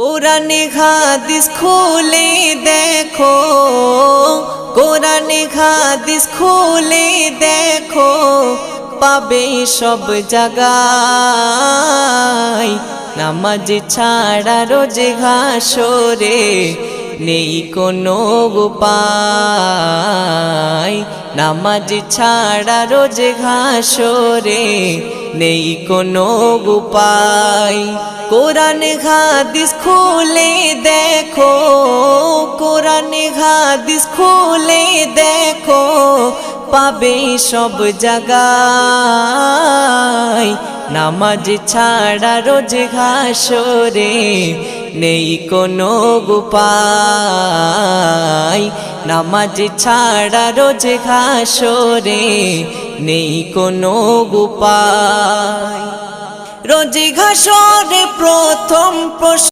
কোরআনে হাদিস খুলে দেখো, কোরআনে হাদিস খুলে দেখো, পাবে সব জায়গায়। নামাজ ছাড়া রোজে হাসরে নেই কোনো উপায়। নামাজ ছাড়া রোজে হাসরে নেই কোনো উপায়। কোরআন হাদিস খুলে দেখো, কোরআন হাদিস খুলে দেখো, পাবে সব জায়গায়। নামাজ ছাড়া রোজ হাসরে নেই কোনো উপায়। নামাজ ছাড়া রোজ হাসরে নেই কোনো উপায়। রোজ হাসরে প্রথম প্রশ্ন